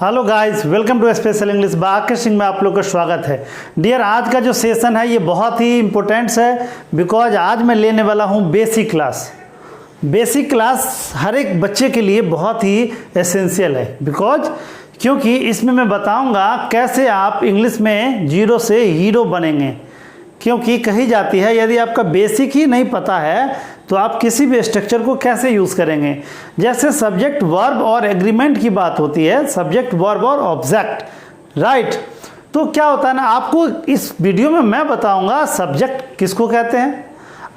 Hello guys, welcome to special English by Akash Singh में आप लोग का स्वागत है। डियर, आज का जो सेशन है ये बहुत ही इम्पोर्टेंट्स है बिकॉज आज मैं लेने वाला हूँ बेसिक क्लास। बेसिक क्लास हर एक बच्चे के लिए बहुत ही एसेंशियल है क्योंकि इसमें मैं बताऊंगा कैसे आप इंग्लिश में जीरो से हीरो बनेंगे। क्योंकि कही जाती है यदि आपका बेसिक ही नहीं पता है तो आप किसी भी स्ट्रक्चर को कैसे यूज़ करेंगे। जैसे सब्जेक्ट वर्ब और एग्रीमेंट की बात होती है, सब्जेक्ट वर्ब और ऑब्जेक्ट, राइट। तो क्या होता है ना, आपको इस वीडियो में मैं बताऊंगा सब्जेक्ट किसको कहते हैं,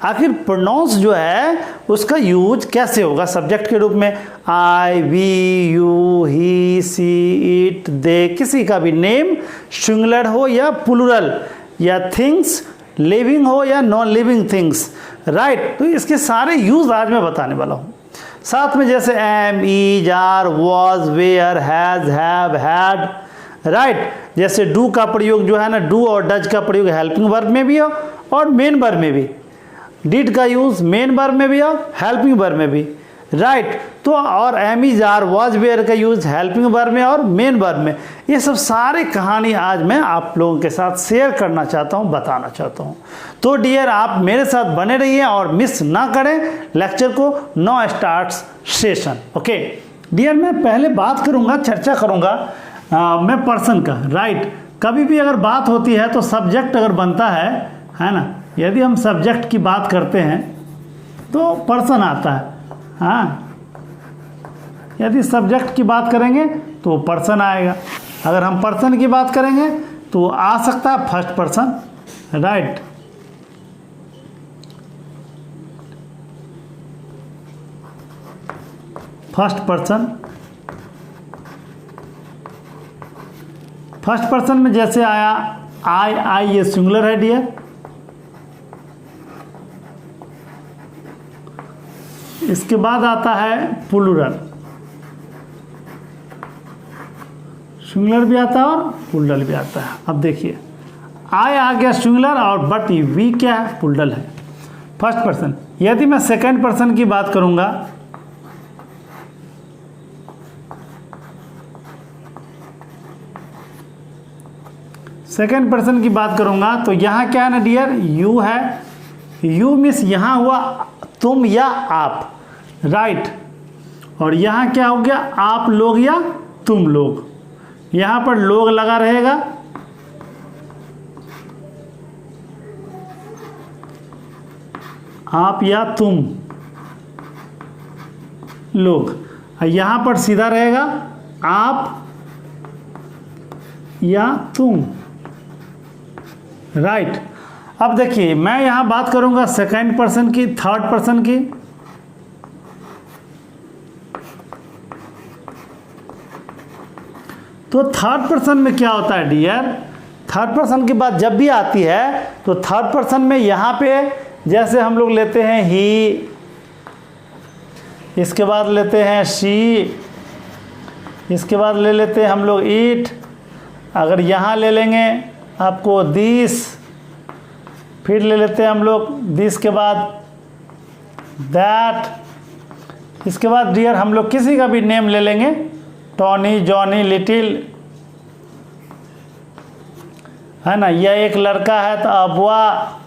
आखिर प्रोनाउंस जो है उसका यूज कैसे होगा सब्जेक्ट के रूप में। I, we, you, he, she, it, they, किसी का भी नेम सिंगुलर हो या प्लूरल, या थिंग्स लिविंग हो या नॉन लिविंग थिंग्स, राइट। तो इसके सारे यूज आज मैं बताने वाला हूँ। साथ में जैसे am, is, are, was, were, has, have, had, right. जैसे डू का प्रयोग जो है ना, डू और डज का प्रयोग हेल्पिंग वर्ब में भी हो और मेन वर्ब में भी। डिड का यूज मेन वर्ब में भी हो, हेल्पिंग वर्ब में भी, राइट। तो और am, is, are, was, were का यूज हेल्पिंग वर्ब में और मेन वर्ब में। ये सब सारे कहानी आज मैं आप लोगों के साथ शेयर करना चाहता हूँ, बताना चाहता हूँ। तो डियर, आप मेरे साथ बने रहिए और मिस ना करें लेक्चर को। Now starts session. Okay dear, मैं पहले बात करूँगा, चर्चा करूँगा मैं पर्सन का, राइट। कभी भी अगर बात होती है तो सब्जेक्ट अगर बनता है ना, यदि हम सब्जेक्ट की बात करते हैं तो पर्सन आता है। हाँ, यदि सब्जेक्ट की बात करेंगे तो पर्सन आएगा। अगर हम पर्सन की बात करेंगे तो आ सकता है first person, right. First person, first person में जैसे आया आई, ये सिंगुलर है डियर। इसके बाद आता है प्लूरल, सिंगुलर भी आता है और प्लूरल भी आता है। अब देखिए, आई आ गया सिंगुलर और बट वी क्या है, प्लूरल है। First person. यदि मैं सेकंड पर्सन की बात करूंगा, सेकंड पर्सन की बात करूंगा तो यहां क्या है ना डियर, यू है। यू मीन्स यहां हुआ तुम या आप, राइट। और यहाँ क्या हो गया, आप लोग या तुम लोग। यहाँ पर लोग लगा रहेगा, आप या तुम लोग। यहाँ पर सीधा रहेगा आप या तुम, राइट। अब देखिए, मैं यहाँ बात करूँगा सेकंड पर्सन की, थर्ड पर्सन की। तो थर्ड पर्सन में क्या होता है डियर, थर्ड पर्सन की बात जब भी आती है तो थर्ड पर्सन में यहाँ पे जैसे हम लोग लेते हैं ही, इसके बाद लेते हैं शी, इसके बाद ले लेते हैं हम लोग इट। अगर यहाँ ले लेंगे आपको दिस, फिर ले लेते हैं हम लोग दिस के बाद दैट। इसके बाद डियर हम लोग किसी का भी नेम ले लेंगे, टॉनी, जॉनी, लिटिल, है ना। यह एक लड़का है तो अबुआ,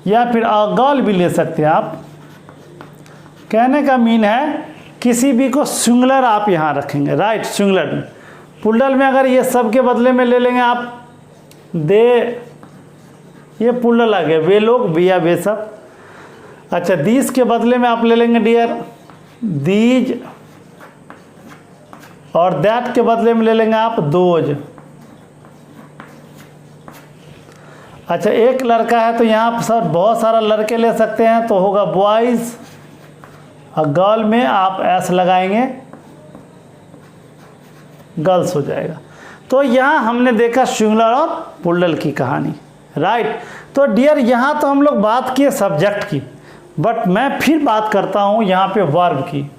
या फिर अ गर्ल भी ले सकते हैं आप। कहने का मीन है किसी भी को सिंगुलर आप यहाँ रखेंगे, राइट। सिंगुलर में, प्लूरल में अगर ये सब के बदले में ले लेंगे आप दे, ये प्लूरल आ गया, वे लोग, वे या वे सब। अच्छा, दीज के बदले में आप ले लेंगे डियर दीज, और दैट के बदले में ले लेंगे आप दोज। अच्छा, एक लड़का है तो यहाँ पर सर बहुत सारा लड़के ले सकते हैं तो होगा बॉयज, और गर्ल में आप एस लगाएंगे, गर्ल्स हो जाएगा। तो यहाँ हमने देखा सिंगुलर और प्लूरल की कहानी, राइट। तो डियर, यहाँ तो हम लोग बात किए सब्जेक्ट की, बट मैं फिर बात करता हूँ यहाँ पे वर्ब की।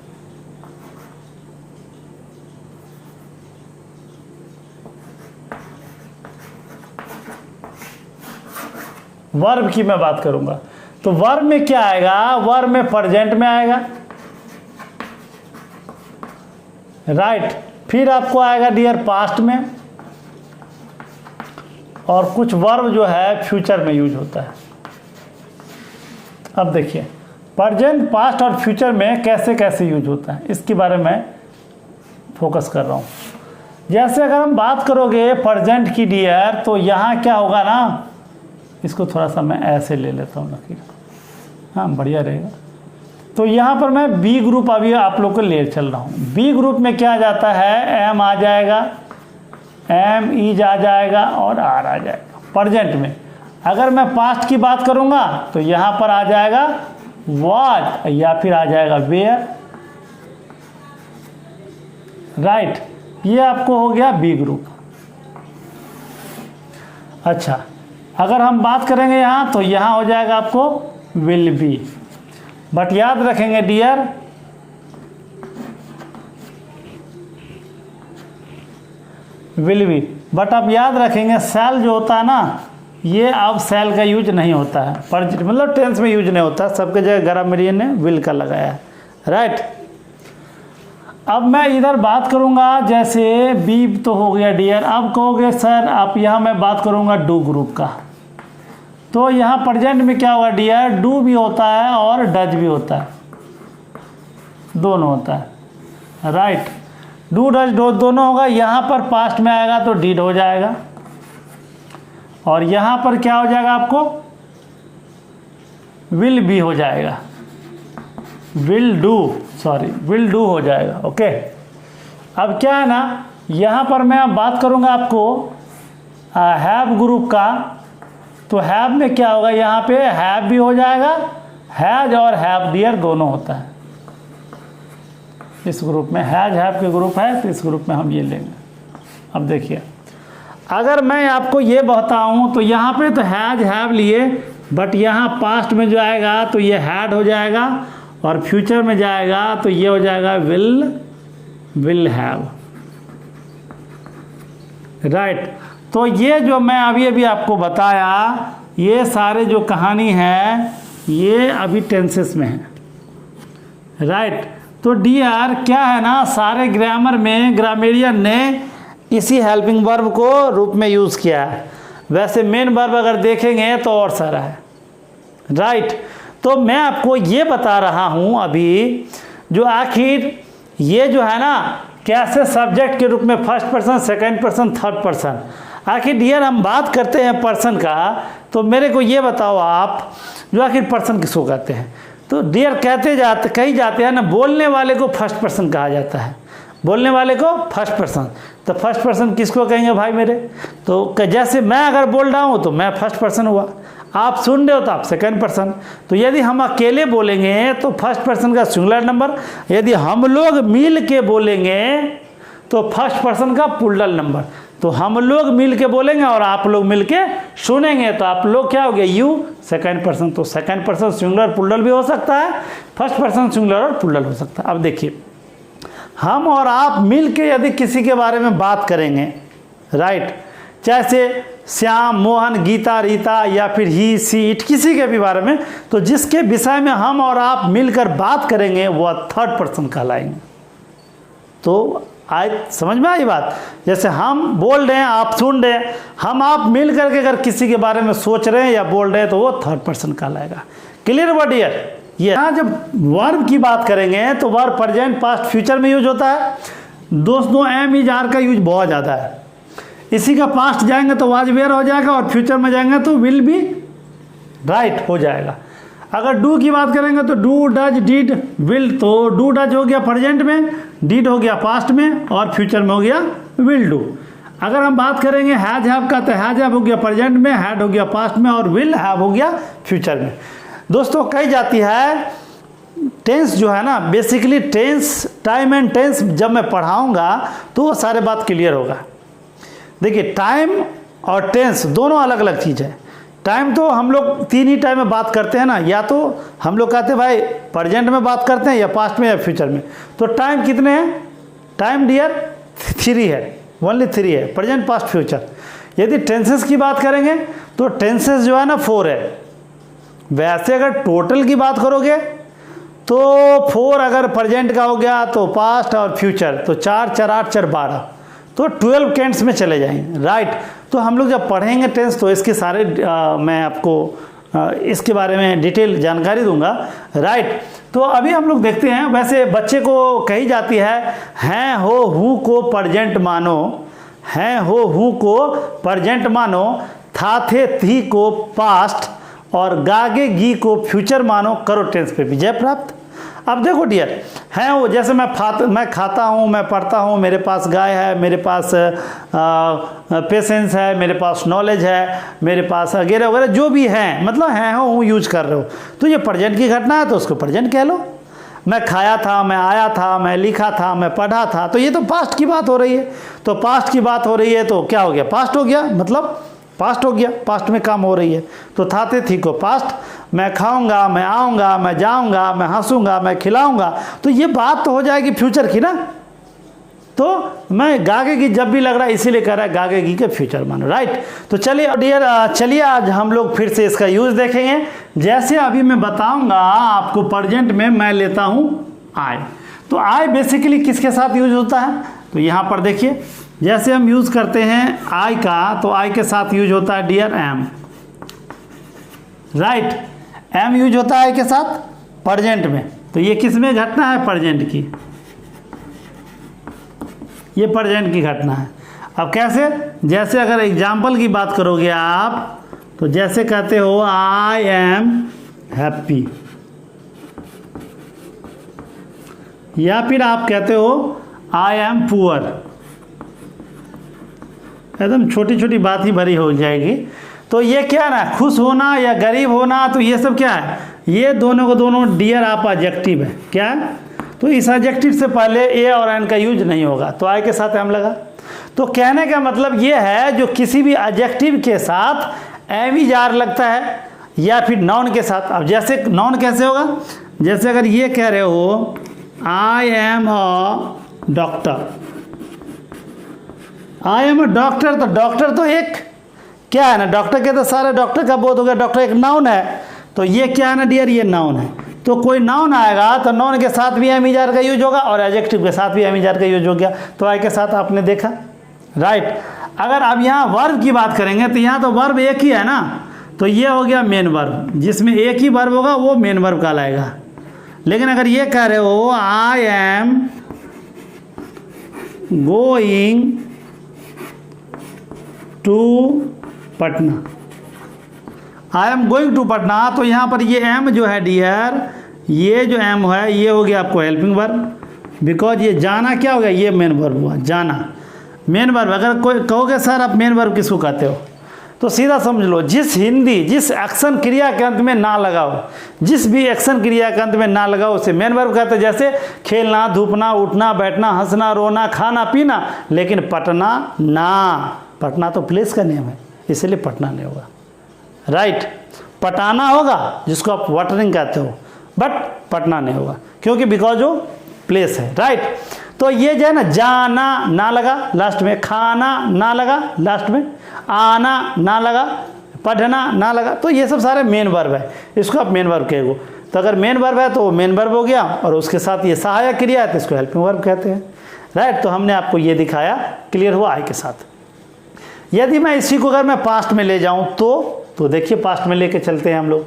वर्ब की मैं बात करूंगा तो वर्ब में क्या आएगा, वर्ब में प्रेजेंट में आएगा, राइट। फिर आपको आएगा डियर पास्ट में, और कुछ वर्ब जो है फ्यूचर में यूज होता है। अब देखिए प्रेजेंट, पास्ट और फ्यूचर में कैसे कैसे यूज होता है इसके बारे में फोकस कर रहा हूँ। जैसे अगर हम बात करोगे प्रेजेंट की डियर, तो यहाँ क्या होगा ना, इसको थोड़ा सा मैं ऐसे ले लेता हूँ लकीर, हाँ बढ़िया रहेगा। तो यहाँ पर मैं बी ग्रुप अभी आप लोग को ले चल रहा हूँ। बी ग्रुप में क्या आ जाता है, एम आ जाएगा, एम इज आ जाएगा और आर आ जाएगा प्रेजेंट में। अगर मैं पास्ट की बात करूँगा तो यहाँ पर आ जाएगा वाज या फिर आ जाएगा वेयर, राइट। ये आपको हो गया बी ग्रुप। अच्छा, अगर हम बात करेंगे यहाँ तो यहाँ हो जाएगा आपको विल बी, बट याद रखेंगे डियर विल बी, बट आप याद रखेंगे सेल जो होता है ना, ये अब सेल का यूज नहीं होता है, पर मतलब टेंस में यूज नहीं होता, सबके जगह ग्रामरियन ने विल का लगाया है, राइट। अब मैं इधर बात करूंगा, जैसे बी तो हो गया डियर। अब कहोगे सर आप यहाँ मैं बात करूंगा डू ग्रुप का, तो यहाँ प्रेजेंट में क्या होगा डियर, डू भी होता है और डज भी होता है, दोनों होता है, राइट। डू डज दोनों होगा। यहाँ पर पास्ट में आएगा तो डिड हो जाएगा, और यहाँ पर क्या हो जाएगा आपको, विल बी हो जाएगा, विल डू हो जाएगा, ओके। अब क्या है ना, यहाँ पर मैं अब बात करूँगा आपको हैव ग्रुप का, तो हैव में क्या होगा, यहाँ पे हैव भी हो जाएगा, हैज और हैव डियर दोनों होता है इस ग्रुप में। हैज हैव के ग्रुप है तो इस ग्रुप में हम ये लेंगे। अब देखिए अगर मैं आपको ये बताऊँ तो यहाँ पे तो हैज हैव लिए, बट यहाँ पास्ट में जो आएगा तो ये हैड हो जाएगा, और फ्यूचर में जाएगा तो ये हो जाएगा विल हैव, राइट। तो ये जो मैं अभी आपको बताया, ये सारे जो कहानी है ये अभी टेंसेस में है, राइट। तो डियर क्या है ना, सारे ग्रामर में ग्रामेरियन ने इसी हेल्पिंग वर्ब को रूप में यूज़ किया है। वैसे मेन वर्ब अगर देखेंगे तो और सारा है, राइट। तो मैं आपको ये बता रहा हूँ अभी, जो आखिर ये जो है ना कैसे सब्जेक्ट के रूप में first person, second person, third person, आखिर डियर हम बात करते हैं पर्सन का, तो मेरे को ये बताओ आप, जो आखिर पर्सन किसको कहते हैं। तो डियर कही जाते हैं ना, बोलने वाले को फर्स्ट पर्सन कहा जाता है, बोलने वाले को फर्स्ट पर्सन। तो फर्स्ट पर्सन किसको कहेंगे भाई मेरे, तो जैसे मैं अगर बोल रहा हूँ तो मैं फर्स्ट पर्सन हुआ, आप सुन रहे हो तो आप सेकंड पर्सन। तो यदि हम अकेले बोलेंगे तो फर्स्ट पर्सन का सिंगुलर नंबर, यदि हम लोग मिल के बोलेंगे तो फर्स्ट पर्सन का प्लूरल नंबर। तो हम लोग मिल के बोलेंगे और आप लोग मिल के सुनेंगे, तो आप लोग क्या हो गया, यू सेकंड पर्सन। तो सेकंड पर्सन सिंगुलर प्लूरल भी हो सकता है, फर्स्ट पर्सन सिंगुलर और प्लूरल हो सकता है। अब देखिए हम और आप मिल के यदि किसी के बारे में बात करेंगे, राइट, जैसे श्याम, मोहन, गीता, रीता या फिर ही, सी, इट, किसी के भी बारे में, तो जिसके विषय में हम और आप मिलकर बात करेंगे वह थर्ड पर्सन कहलाएंगे। तो आज समझ में आई बात, जैसे हम बोल रहे हैं आप सुन रहे हैं, हम आप मिल करके अगर किसी के बारे में सोच रहे हैं या बोल रहे हैं तो वो थर्ड पर्सन कहलाएगा। क्लियर हुआ डियर। ये यहाँ जब वर्ब की बात करेंगे तो वर्ब प्रेजेंट, पास्ट, फ्यूचर में यूज होता है। दोस्तों एम इज आर का यूज बहुत ज़्यादा है। इसी का पास्ट जाएंगे तो वाज वेयर हो जाएगा, और फ्यूचर में जाएंगे तो विल बी, राइट, हो जाएगा। अगर डू की बात करेंगे तो डू, डज, डिड, विल, तो डू डज हो गया प्रेजेंट में, डिड हो गया पास्ट में, और फ्यूचर में हो गया विल डू। अगर हम बात करेंगे हैज हैव का, तो हैज हैव हो गया प्रेजेंट में, हैड हो गया पास्ट में, और विल हैव हो गया फ्यूचर में। दोस्तों कही जाती है टेंस जो है ना, basically tense, time and tense जब मैं पढ़ाऊँगा तो वो सारे बात क्लियर होगा। देखिए टाइम और टेंस दोनों अलग अलग चीज़ है। टाइम तो हम लोग तीन ही टाइम में बात करते हैं ना, या तो हम लोग कहते हैं भाई प्रेजेंट में बात करते हैं, या पास्ट में, या फ्यूचर में। तो टाइम कितने हैं, टाइम डियर 3 है, ओनली 3 है, प्रेजेंट, पास्ट, फ्यूचर। यदि टेंसेस की बात करेंगे तो टेंसेस जो है ना 4 है। वैसे अगर टोटल की बात करोगे तो 4 अगर प्रेजेंट का हो गया तो पास्ट और फ्यूचर, तो 4 4 8 4 12, तो 12 टेंस में चले जाएंगे, राइट। तो हम लोग जब पढ़ेंगे टेंस तो इसके सारे मैं आपको इसके बारे में डिटेल जानकारी दूंगा, राइट। तो अभी हम लोग देखते हैं, वैसे बच्चे को कही जाती है हो हु को प्रेजेंट मानो, हैं हो हु को प्रेजेंट मानो, था थे थी को पास्ट और गागे गी को फ्यूचर मानो, करो टेंस पे विजय प्राप्त। अब देखो डियर, हैं वो जैसे मैं खाता हूँ, मैं पढ़ता हूँ, मेरे पास गाय है, मेरे पास पेशेंस है, मेरे पास नॉलेज है, मेरे पास वगैरह वगैरह जो भी है, मतलब हैं हो हूँ यूज कर रहे हो, तो ये प्रेजेंट की घटना है तो उसको प्रेजेंट कह लो। मैं खाया था, मैं आया था, मैं लिखा था, मैं पढ़ा था, तो ये तो पास्ट की बात हो रही है। तो पास्ट की बात हो रही है तो क्या हो गया, पास्ट हो गया, मतलब पास्ट हो गया, पास्ट में काम हो रही है। तो था थे थी को पास्ट, मैं खाऊंगा, मैं आऊँगा, मैं जाऊँगा, मैं हंसूंगा, मैं खिलाऊंगा, तो ये बात तो हो जाएगी फ्यूचर की ना। तो मैं गागेगी जब भी लग रहा है इसीलिए कह रहा है गागेगी के फ्यूचर मानो, राइट। तो चलिए डियर, चलिए आज हम लोग फिर से इसका यूज़ देखेंगे। जैसे अभी मैं बताऊंगा आपको, प्रेजेंट में मैं लेता हूं आई, तो आई बेसिकली किसके साथ यूज होता है, तो यहाँ पर देखिए जैसे हम यूज़ करते हैं आई का, तो आई के साथ यूज होता है dear am, right. Am use होता है के साथ प्रेजेंट में, तो ये किस में घटना है, प्रेजेंट की, ये प्रेजेंट की घटना है। अब कैसे, जैसे अगर एग्जाम्पल की बात करोगे आप, तो जैसे कहते हो आई एम हैप्पी, या फिर आप कहते हो आई एम पुअर, एकदम छोटी छोटी बात ही भरी हो जाएगी। तो ये क्या ना, खुश होना या गरीब होना, तो ये सब क्या है, ये दोनों को दोनों डियर आप एडजेक्टिव है, क्या है, तो इस एडजेक्टिव से पहले ए और एन का यूज नहीं होगा, तो आई के साथ एम लगा। तो कहने का मतलब ये है, जो किसी भी एडजेक्टिव के साथ एम ही जार लगता है या फिर नाउन के साथ। अब जैसे नाउन कैसे होगा, जैसे अगर ये कह रहे हो I am a doctor, I am a doctor, तो डॉक्टर तो एक क्या है ना, डॉक्टर के तो सारे डॉक्टर का बोध हो गया, डॉक्टर एक नाउन है, तो ये क्या है ना डियर, ये नाउन है। तो कोई नाउन आएगा तो नाउन के साथ भी एम ईजार का यूज होगा और एडजेक्टिव के साथ भी एम ईजार का यूज हो गया, तो आई के साथ आपने देखा, राइट। अगर अब यहाँ वर्ब की बात करेंगे तो यहाँ तो वर्ब एक ही है ना, तो ये हो गया मेन वर्ब, जिसमें एक ही वर्ब होगा वो मेन वर्ब कहलाएगा। लेकिन अगर ये कह रहे हो I am going to Patna, I am going to Patna, तो यहाँ पर ये एम जो है डियर, ये जो एम है ये हो गया आपको हेल्पिंग वर्ब, बिकॉज ये जाना क्या हो गया, ये मेन वर्ब हुआ, जाना मेन वर्ब। अगर कोई कहोगे सर आप मेन वर्ब किसको कहते हो, तो सीधा समझ लो, जिस एक्शन क्रिया के अंत में ना लगाओ, जिस भी एक्शन क्रिया के अंत में ना लगाओ उसे मेन वर्ब कहते हैं। जैसे खेलना, धूपना, उठना, बैठना, हंसना, रोना, खाना, पीना, लेकिन पटना ना, पटना तो प्लेस का नेम है इसलिए पटना नहीं होगा, राइट। पटाना होगा जिसको आप वाटरिंग कहते हो, बट पटना नहीं होगा क्योंकि बिकॉज वो प्लेस है, राइट। तो ये जो है ना, जाना ना लगा लास्ट में, खाना ना लगा लास्ट में, आना ना लगा, पढ़ना ना लगा, तो ये सब सारे मेन वर्ब है, इसको आप मेन वर्ब कहोगे। तो अगर मेन वर्ब है तो वो मेन वर्ब हो गया, और उसके साथ ये सहायक क्रिया है तो इसको हेल्पिंग वर्ब कहते हैं, राइट। तो हमने आपको ये दिखाया, क्लियर हुआ आई के साथ। यदि मैं इसी को अगर मैं पास्ट में ले जाऊं तो देखिए पास्ट में लेके चलते हैं हम लोग,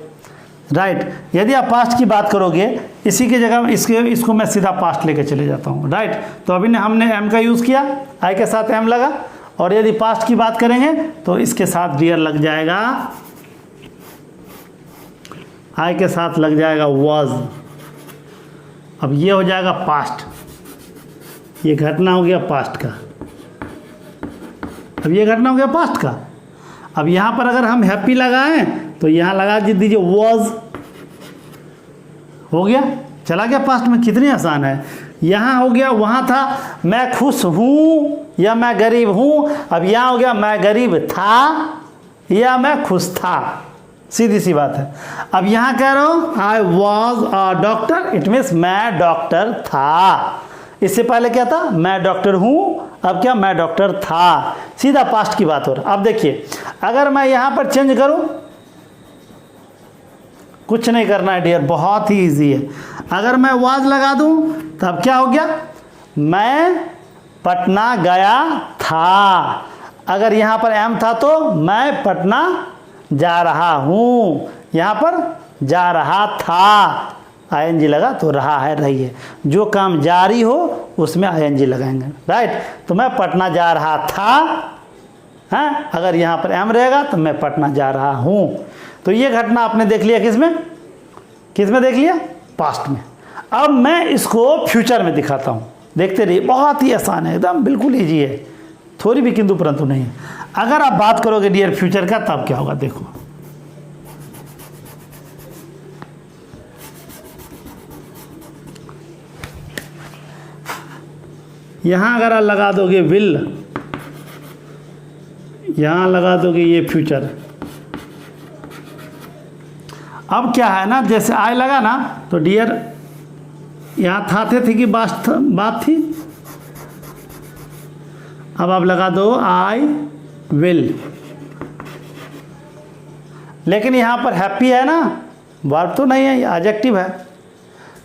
राइट। यदि आप पास्ट की बात करोगे, इसी की जगह इसको मैं सीधा पास्ट लेके चले जाता हूँ, राइट। तो अभी हमने एम का यूज़ किया, आई के साथ एम लगा, और यदि पास्ट की बात करेंगे तो इसके साथ डियर लग जाएगा, आई के साथ लग जाएगा वाज। अब ये हो जाएगा पास्ट, ये घटना हो गया पास्ट का, अब ये घटना हो गया पास्ट का। अब यहाँ पर अगर हम हैप्पी लगाएं तो यहाँ लगा दीजिए वाज, हो गया, चला गया पास्ट में, कितनी आसान है। यहाँ हो गया, वहाँ था मैं खुश हूँ या मैं गरीब हूँ, अब यहाँ हो गया मैं गरीब था या मैं खुश था, सीधी सी बात है। अब यहाँ कह रहा हूँ I was a doctor, it means मैं डॉक्टर था। इससे पहले क्या था, मैं डॉक्टर हूँ, अब क्या मैं डॉक्टर था, सीधा पास्ट की बात हो रहा। अब देखिए अगर मैं यहाँ पर चेंज करूँ, कुछ नहीं करना है डियर, बहुत ही इजी है। अगर मैं वाज लगा दूं तब क्या हो गया, मैं पटना गया था। अगर यहाँ पर एम था तो मैं पटना जा रहा हूँ, यहाँ पर जा रहा था, आईएनजी लगा तो रहा है, रही है। जो काम जारी हो उसमें आईएनजी लगाएंगे, राइट। तो मैं पटना जा रहा था, हाँ, अगर यहाँ पर एम रहेगा तो मैं पटना जा रहा हूँ। तो ये घटना आपने देख लिया किस में देख लिया, पास्ट में। अब मैं इसको फ्यूचर में दिखाता हूँ, देखते रहिए, बहुत ही आसान है, एकदम बिल्कुल ईजी है, थोड़ी भी किंतु परंतु नहीं है। अगर आप बात करोगे डियर फ्यूचर का तब क्या होगा, देखो यहां अगर आप लगा दोगे विल, यहां लगा दोगे ये फ्यूचर। अब क्या है ना, जैसे आई लगा ना तो डियर यहां था थे थी कि बात थी। अब आप लगा दो आई विल, लेकिन यहां पर हैप्पी है ना, वर्ब तो नहीं है, ये एडजेक्टिव है,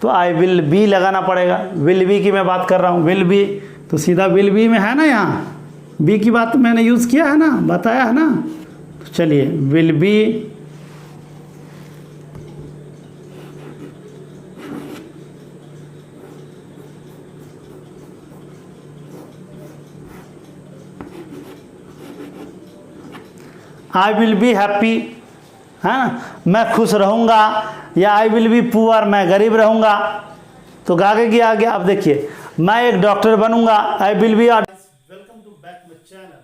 तो आई विल बी लगाना पड़ेगा। विल बी की मैं बात कर रहा हूं, विल बी तो सीधा विल बी में है ना, यहाँ बी की बात मैंने यूज़ किया है ना, बताया है ना। तो चलिए will be, I will be happy, है ना, मैं खुश रहूँगा, या आई विल बी पुअर, मैं गरीब रहूँगा। तो आगे की आगे आप देखिए, मैं एक डॉक्टर बनूंगा, I will be. Welcome to back my channel.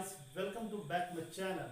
guys, welcome to back my channel.